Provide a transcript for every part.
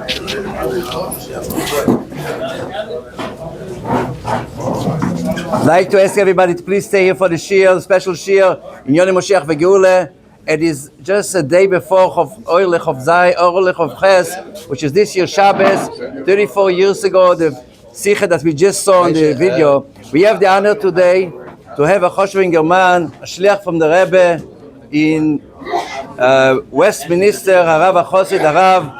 I'd like to ask everybody to please stay here for the shiur, the special shiur in Mשיח וגאולה. It is just a day before Oilech of Zai, Oilech of Ches, which is this year Shabbos, 34 years ago, the Sikha that we just saw in the video. We have the honor today to have a Choshev German, a Shliach from the Rebbe in Westminster, Harav HaChosid, Harav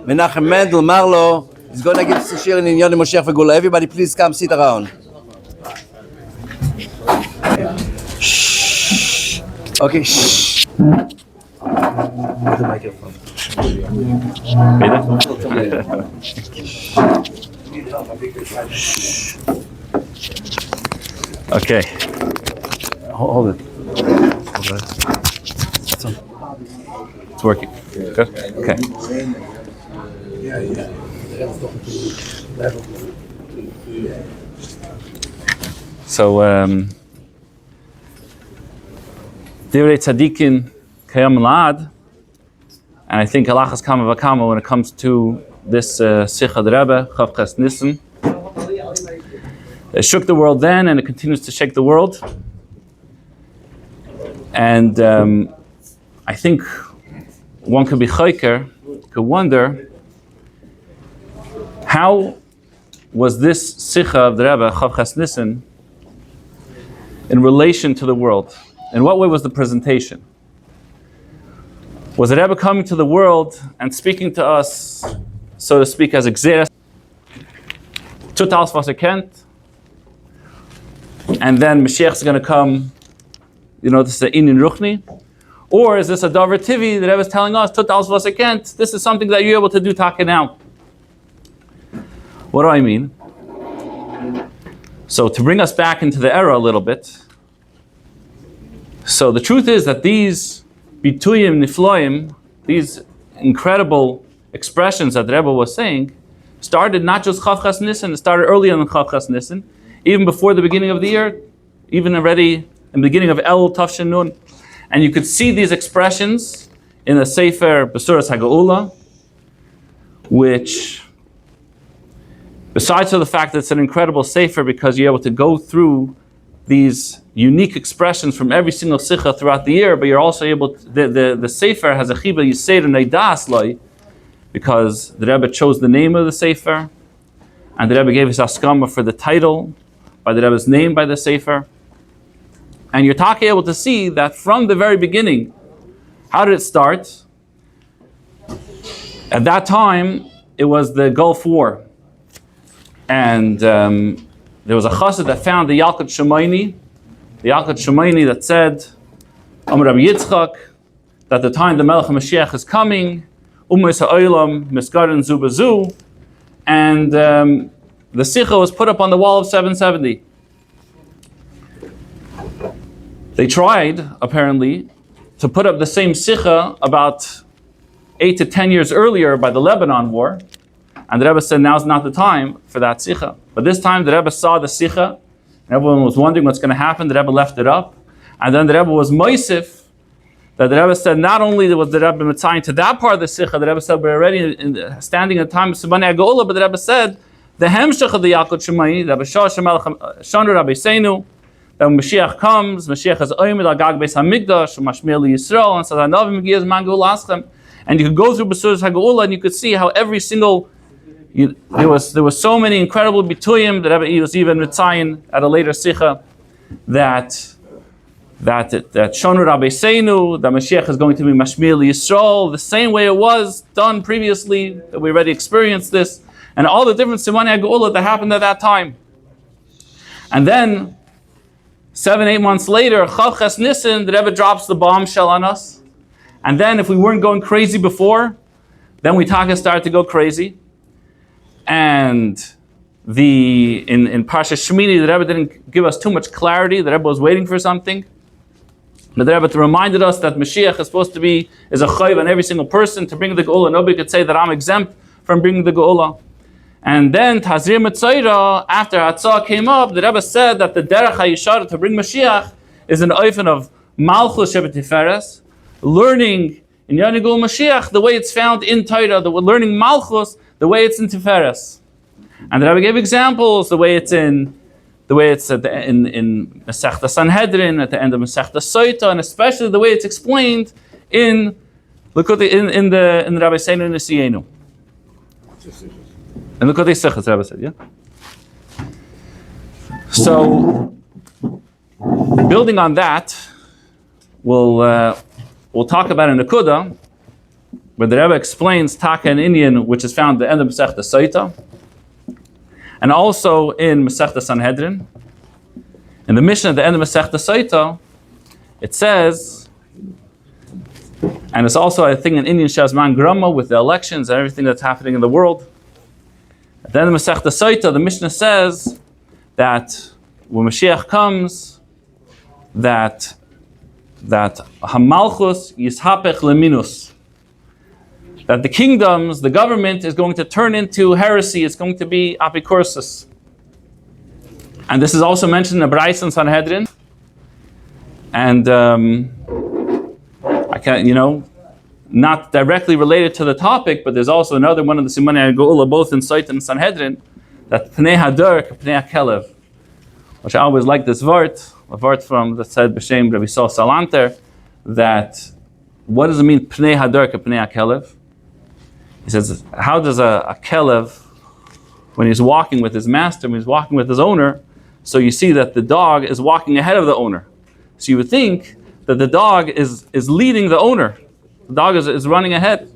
Mנחem מענדל, Mרlו. He's going to give us a shiur in Mשיח וגאולה. Everybody please come sit around. Shh. Okay, shh. The microphone. Okay. Hold it. It's working. Good? Okay. So, Divrei Tzadikin Kayam Lad, and I think Halachas Kama Vakama when it comes to this Sikha Rebbe, Chavches ניסן. It shook the world then, and it continues to shake the world. And I think one could be chayker, could wonder, how was this Sikha of the Rebbe, Chavches ניסן, in relation to the world? In what way was the presentation? Was the Rebbe coming to the world and speaking to us, so to speak, as Gzeres, Tutals was erkennt, and then Messiah is going to come, this is the Inin Ruchni? Or is this a Davar Tivi, the Rebbe is telling us, Tutals was erkennt, this is something that you're able to do taka now? What do I mean? So to bring us back into the era a little bit, so the truth is that these bituyim nifloim, these incredible expressions that the Rebbe was saying, started not just Chavches ניסן, it started earlier than Chavches ניסן, even before the beginning of the year, even already in the beginning of El Tafshin Nun. And you could see these expressions in the Sefer Besuras HaGeula, which, besides the fact that it's an incredible Sefer because you're able to go through these unique expressions from every single sikha throughout the year, but you're also able to, the Sefer has a chiba yisei neidas loy, because the Rebbe chose the name of the Sefer, and the Rebbe gave his askama for the title, by the Rebbe's name by the Sefer. And you're able to see that from the very beginning, how did it start? At that time, it was the Gulf War. And there was a chassid that found the Yalkut Shemaini that said, Amar Rabbi Yitzchak, that the time the Melech HaMashiach is coming, Ummos HaOlam, Miskarin Zu B'Zu, and the Sikha was put up on the wall of 770. They tried, apparently, to put up the same Sikha about 8 to 10 years earlier by the Lebanon War, and the Rebbe said, now's not the time for that Sikha. But this time the Rebbe saw the Sikha, and everyone was wondering what's going to happen. The Rebbe left it up. And then the Rebbe was moisif, that the Rebbe said, not only was the Rebbe mitzayin to that part of the Sikha, the Rebbe said, we're already standing at the time of Simanei HaGeula, but the Rebbe said, the Hemshech of the Yalkut Shemaini, the Shonu Rabbi Seinu, that when Mashiach comes, Mashiach is Oymid Agag Beis HaMikdash, Mashmir Yisrael, and says, Hanavim Giaz Man Geula Aschem. And you could go through Besuras HaGeula, and you could see how every single there was so many incredible bituyim that Rebbe was even mitzayin at a later sikha that Shonu Rabbi Seinu, that Mashiach is going to be Mashmir Yisrael, the same way it was done previously, that we already experienced this, and all the different Simanei HaGeula that happened at that time. And then 7-8 months later, Chavches ניסן, the Rebbe drops the bombshell on us. And then if we weren't going crazy before, then we started to go crazy. And in Parsha Shemini, the Rebbe didn't give us too much clarity. The Rebbe was waiting for something. But the Rebbe reminded us that Mashiach is supposed to be a chayv on every single person to bring the Geula. Nobody could say that I'm exempt from bringing the Geula. And then Tazir Mitzayra, after Hatzah came up, the Rebbe said that the Derech HaYishara to bring Mashiach is an oifen of Malchus Shebetiferes, learning in Yanigul Mashiach, the way it's found in Torah, the learning Malchus, the way it's in Tiferes. And the Rebbe gave examples, the way it's in Masechta Sanhedrin, at the end of Masechta Soita, and especially the way it's explained in the Rabbi Seinu Nisienu. And look what they say, the Rebbe said, yeah? So, building on that, we'll talk about in Nekuda, where the Rebbe explains Taka and Inyan, which is found at the end of Masechta Soita, and also in Masechta Sanhedrin. In the Mishnah at the end of Masechta Soita, it says, and it's also, I think, in Indian Shazman Grama with the elections and everything that's happening in the world. At the end of Masechta Soita, the Mishnah says that when Mashiach comes, that Hamalchus Yishapech Leminus, that the kingdoms, the government is going to turn into heresy, it's going to be apikursus. And this is also mentioned in the Brais and Sanhedrin. And I can't, not directly related to the topic, but there's also another one of the Simanei Geula, both in Sait and Sanhedrin, that Pnei Hadar, Pnei HaKelev, which I always like this vart, a vart from that said B'Shem Rabbi Sol Salanter, that what does it mean Pnei Hadar, Pnei HaKelev? He says, how does a Kelev, when he's walking with his master, when he's walking with his owner, so you see that the dog is walking ahead of the owner. So you would think that the dog is leading the owner. The dog is running ahead.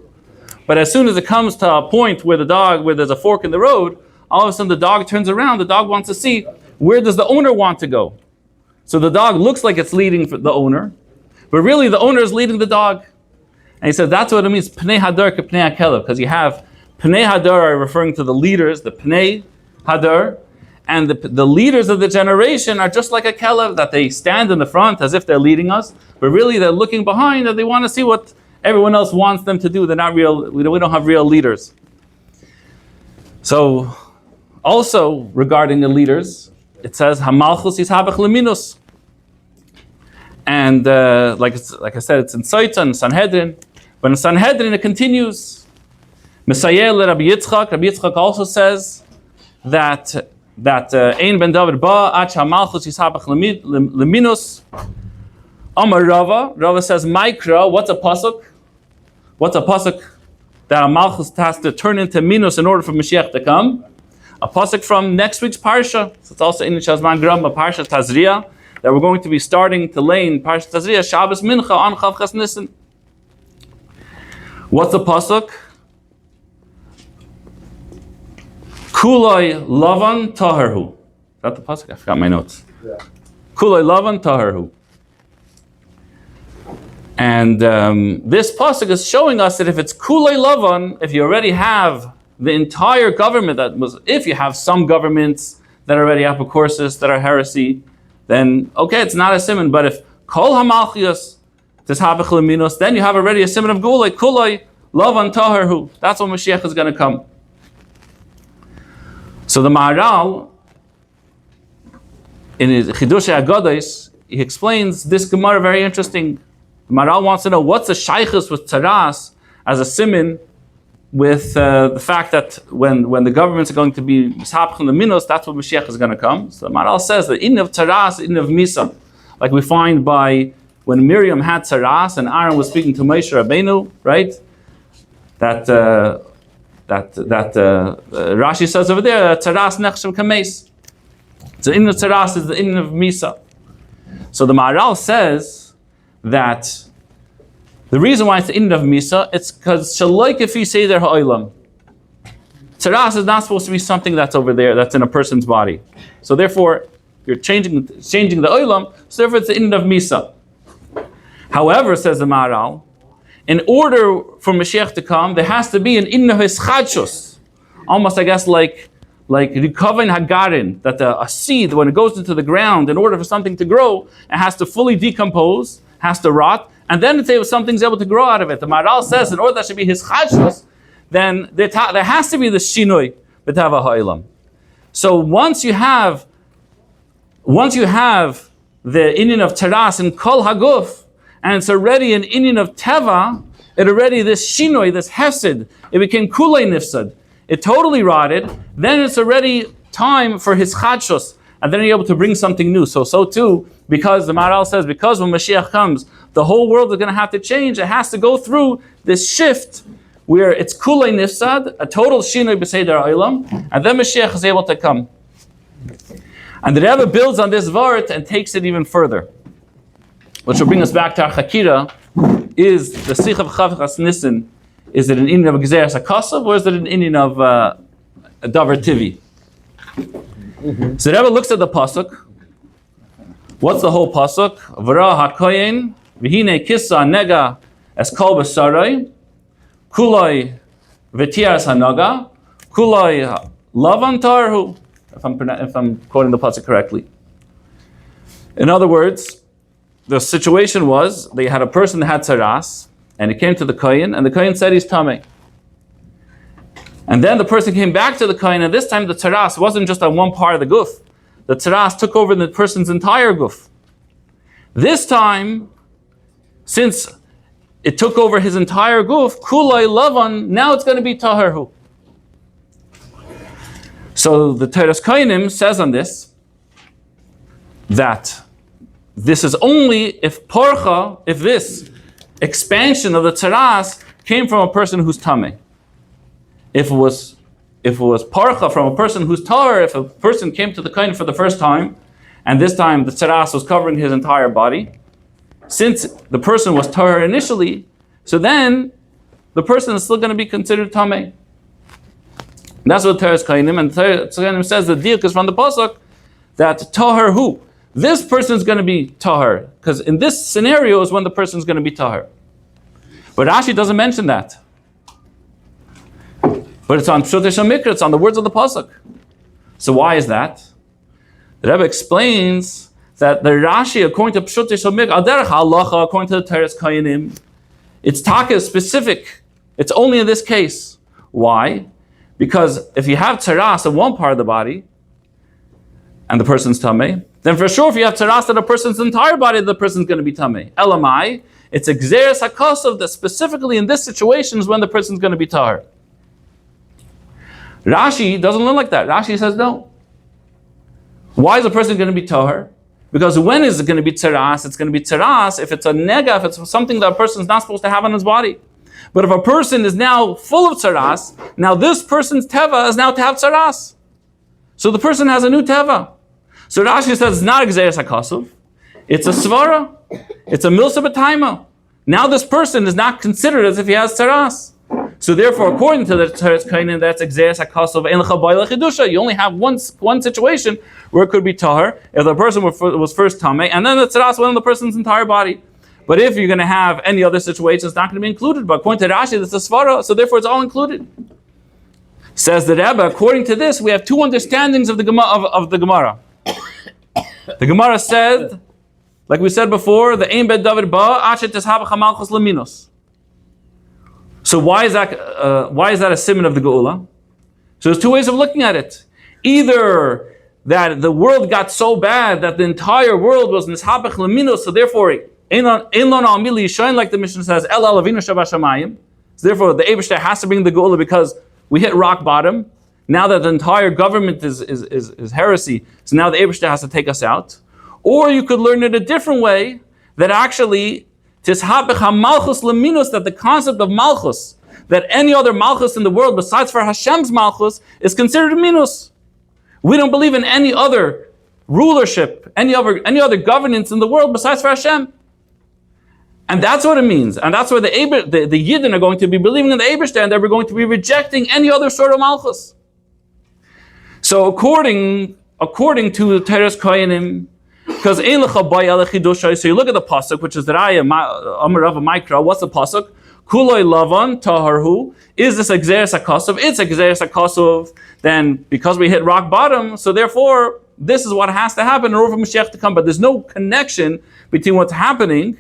But as soon as it comes to a point where there's a fork in the road, all of a sudden the dog turns around, the dog wants to see, where does the owner want to go? So the dog looks like it's leading the owner, but really the owner is leading the dog. And he said that's what it means, Pnei Hadar ke Pnei HaKelev, because you have Pnei Hadar are referring to the leaders, the Pnei Hadar, and the leaders of the generation are just like a Kelev, that they stand in the front as if they're leading us, but really they're looking behind and they want to see what everyone else wants them to do. They're not real, we don't have real leaders. So, also regarding the leaders, it says, Hamalchus Yishabach Leminus. And like I said, it's in Soita and Sanhedrin. But in Sanhedrin, it continues. Mesayel Rabbi Yitzchak. Rabbi Yitzchak also says that Ein ben David ba ach hamalchus yishabach leminus. Amar Rava. Rava says, Mikra. What's a pasuk? What's a pasuk that a malchus has to turn into minus in order for Mashiach to come? A pasuk from next week's parsha. So it's also in Shazman Gram, a parsha Tazria, that we're going to be starting to lay in parsha Tazria, Shabbos Mincha on Chav Ches Nisan. What's the pasuk? Kuloi lavan taharhu. Is that the pasuk? I forgot my notes. Yeah. Kuloi lavan taharhu. And this pasuk is showing us that if it's kuloi lavan, if you already have the entire government if you have some governments that are already apocorsis, that are heresy, then okay, it's not a simon. But if kol hamalchios tishabech leminos, then you have already a simon of guloi, kuloi lavan taharhu. That's when Mashiach is going to come. So the Maharal, in his Chidushei Agados, he explains this Gemara very interesting. The Maharal wants to know what's the shaychus with taras as a simin with the fact that when the governments are going to be mishabchim the minos, that's when Mashiach is going to come. So the Maharal says that in of taras, in of misa, like we find by when Miriam had taras and Aaron was speaking to Moshe Rabbeinu, right? That Rashi says over there, taras nechshem kames. The in of taras is the in of misa. So the Maharal says that the reason why it's the in of misa, it's because shaloik if you say there ha'olam. Taras is not supposed to be something that's over there, that's in a person's body. So therefore, you're changing the olam, so therefore it's the in of misa. However, says the Maharal, in order for Mashiach to come, there has to be an inna hischadshus. Almost, I guess, like rikavan hagarin, that a seed, when it goes into the ground, in order for something to grow, it has to fully decompose, has to rot, and then something's able to grow out of it. The Maharal says, in order that should be hischadshus, then there has to be the shinoi b'tava ha'ilam. So once you have the inyan of taras and kol haguf, and it's already an inyan of teva, it already, this shinoi, this hesed, it became kulei nifsad. It totally rotted. Then it's already time for his chadshus. And then you're able to bring something new. So too, because the Maral says, because when Mashiach comes, the whole world is going to have to change. It has to go through this shift where it's kulei nifsad, a total shinoi b'seder ha'olam, and then Mashiach is able to come. And the Rebbe builds on this vart and takes it even further. Which will bring us back to our Chakira, is the Sich of Chavchas ניסן, is it an inyan of Gzeres HaKasav, or is it an inyan of Davar Tivi? So the Rebbe looks at the Pasuk. What's the whole Pasuk? V'ra HaKoyen, V'hine Kisa Nega Es Kol B'Sarai, Kuloi V'tiaras HaNaga, Kuloi Lavan Tarhu, if I'm quoting the Pasuk correctly. In other words, the situation was, they had a person that had tzaras, and he came to the Kohen, and the Kohen said he's tamei. And then the person came back to the Kohen, and this time the tzaras wasn't just on one part of the guf. The tzaras took over the person's entire guf. This time, since it took over his entire guf, kulai lavan, now it's going to be taharhu. So the Teres Kohanim says on this, that this is only if parcha, if this expansion of the tzaras came from a person who's tamei. If it was parcha from a person who's tahor, if a person came to the kohen for the first time, and this time the tzaras was covering his entire body, since the person was tahor initially, so then the person is still going to be considered tamei. That's what Teres Kohanim, and Teres Kohanim says the diuk is from the pasuk that tahor who. This person is going to be tahor, because in this scenario is when the person is going to be tahor. But Rashi doesn't mention that. But it's on Pshut Mikra, it's on the words of the pasuk. So why is that? The Rebbe explains that the Rashi, according to Pshut Mikra, Aderech Halacha, according to the Teres Kohanim, it's taka specific. It's only in this case. Why? Because if you have tzaras in one part of the body, and the person's tamei, then for sure if you have tzaras in a person's entire body, the person's going to be tamei. Elamai, it's a gzeres hakasav that specifically in this situation is when the person's going to be tahor. Rashi doesn't learn like that. Rashi says no. Why is a person going to be tahor? Because when is it going to be tzaras? It's going to be tzaras if it's a nega, if it's something that a person's not supposed to have on his body. But if a person is now full of tzaras, now this person's teva is now to have tzaras. So the person has a new teva. So Rashi says it's not a gzeres hakasav, it's a svara, it's a milsa b'taima. Now this person is not considered as if he has tzaras. So therefore, according to the Teres Kohanim, that's a gzeres hakasav ein lecha bayla chidusha. You only have one situation where it could be tahor if the person was first tamei, and then the tzaras went on the person's entire body. But if you're going to have any other situation, it's not going to be included. But according to Rashi, that's a svara, so therefore it's all included. Says the Rebbe, according to this, we have two understandings of the Gemara. The Gemara said, like we said before, the Ein Bet David Ba Ashet Tishabach HaMalchus Leminos. So why is that a simon of the Geula? So there's two ways of looking at it. Either that the world got so bad that the entire world was Nishabach Leminos, so therefore Ein Lon Al Mili Yishayin, like the Mishnah says, El Alavinu Shabbat Shamayim. So therefore the Eibishter has to bring the Geula because we hit rock bottom. Now that the entire government is heresy, so now the Eibishter has to take us out. Or you could learn it a different way, that actually, tishabech ha-malchus leminus, that the concept of malchus, that any other malchus in the world besides for Hashem's malchus is considered a minus. We don't believe in any other rulership, any other governance in the world besides for Hashem. And that's what it means. And that's where the Yidden are going to be believing in the Eibishter, and they're going to be rejecting any other sort of malchus. So according to the Teres Kohanim, because so you look at the pasuk, which is the Raya Amar of a Mikra. What's the pasuk? Kuloi lavan taharhu. Is this a gzeres hakasav? It's a gzeres hakasav. Then because we hit rock bottom, so therefore this is what has to happen in order for Messiah to come. But there's no connection between what's happening,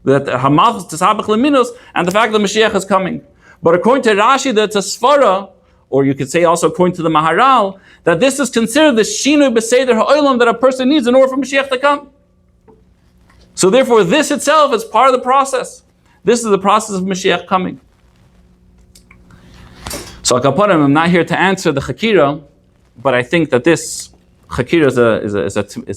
that hamalchus tishabach leminos, and the fact that Messiah is coming. But according to Rashi, that's a svara, or you could say also according to the Maharal, that this is considered the shinui b'seder ha'olam that a person needs in order for Mashiach to come. So therefore this itself is part of the process. This is the process of Mashiach coming. So I'm not here to answer the Chakira, but I think that this Chakira is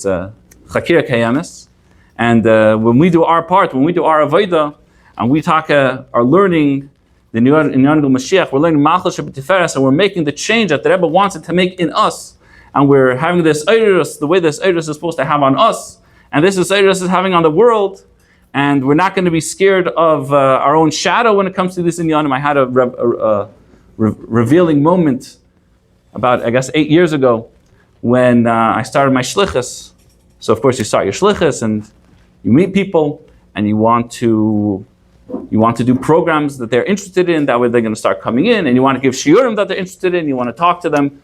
a Chakira Kayamis. And when we do our part, when we do our Avodah, and we are learning the Inyan Mashiach, we're learning Malchus Tiferes, and we're making the change that the Rebbe wants it to make in us. And we're having this Eirus, the way this Eirus is supposed to have on us, and this Eirus is having on the world. And we're not going to be scared of our own shadow when it comes to this Inyanim. I had a revealing moment about, I guess, 8 years ago when I started my shlichus. So of course you start your shlichus and you meet people and you want to do programs that they're interested in. That way they're going to start coming in, and you want to give shiurim that they're interested in. You want to talk to them.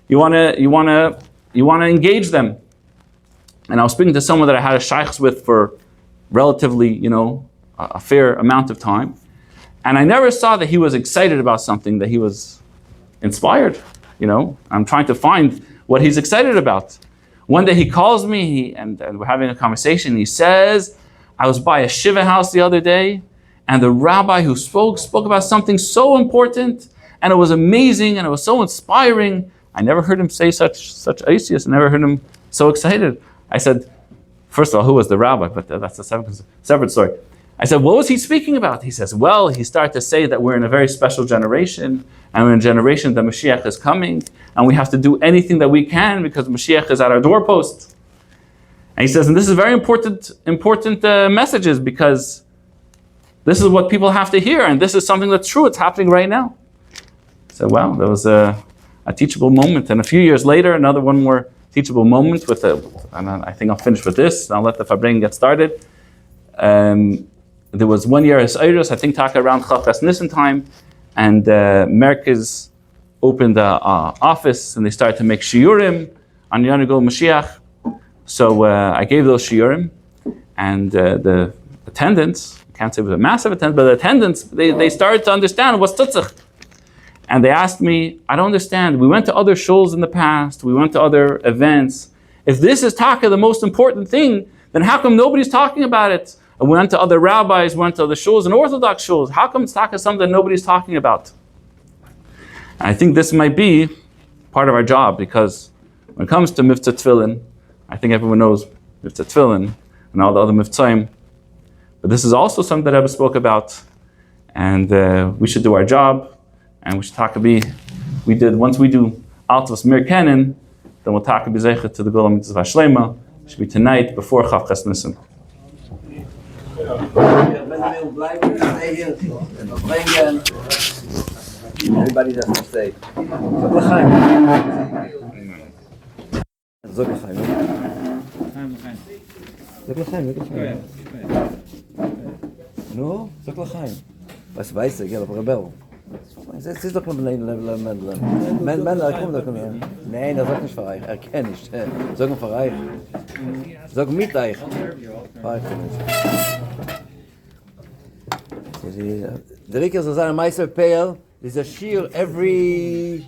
You want to engage them. And I was speaking to someone that I had a shaykhs with for relatively, a fair amount of time. And I never saw that he was excited about something, that he was inspired. I'm trying to find what he's excited about. One day he calls me and we're having a conversation. He says, I was by a shiva house the other day, and the rabbi who spoke about something so important, and it was amazing, and it was so inspiring. I never heard him say such aisius. I never heard him so excited. I said, first of all, who was the rabbi? But that's a separate story. I said, what was he speaking about? He says, well, he started to say that we're in a very special generation, and we're in a generation that Mashiach is coming, and we have to do anything that we can because Mashiach is at our doorpost. And he says, and this is very important messages, because this is what people have to hear, and this is something that's true. It's happening right now. So, wow, there was a teachable moment. And a few years later, one more teachable moment and I think I'll finish with this, and I'll let the Fabring get started. There was 1 year as Eiros, I think Taka around Chafas ניסן time, and Merkez opened an office, and they started to make shiurim on Yonagol Mashiach. So I gave those shiurim, and the attendants, I can't say it was a massive attendance, but the attendants, they started to understand what's tutzach. And they asked me, I don't understand. We went to other shuls in the past. We went to other events. If this is Taka, the most important thing, then how come nobody's talking about it? And we went to other rabbis, went to other shuls and Orthodox shuls. How come it's Taka something that nobody's talking about? And I think this might be part of our job, because when it comes to Mivtzah Tefillin, I think everyone knows Mivtzah Tefillin and all the other Mivtzahim. But this is also something that Rebbe spoke about. And we should do our job. And we should once we do Altos Mir Kennen, then we'll talk about Zeicha to the Gola Mitzvah Shlema. It should be tonight before Chavchas ניסן. Everybody doesn't stay. Zog l'chaim. No, zog l'chaim. Was weiß ich, aber Rebell. Es ist doch Mendel. Mendel, komm doch kommen. Nein, das sagt nicht für euch. Erkenne ich. Sag für euch. Sag mit euch. Der Riker soll sein Meister Pale. There's a shiur every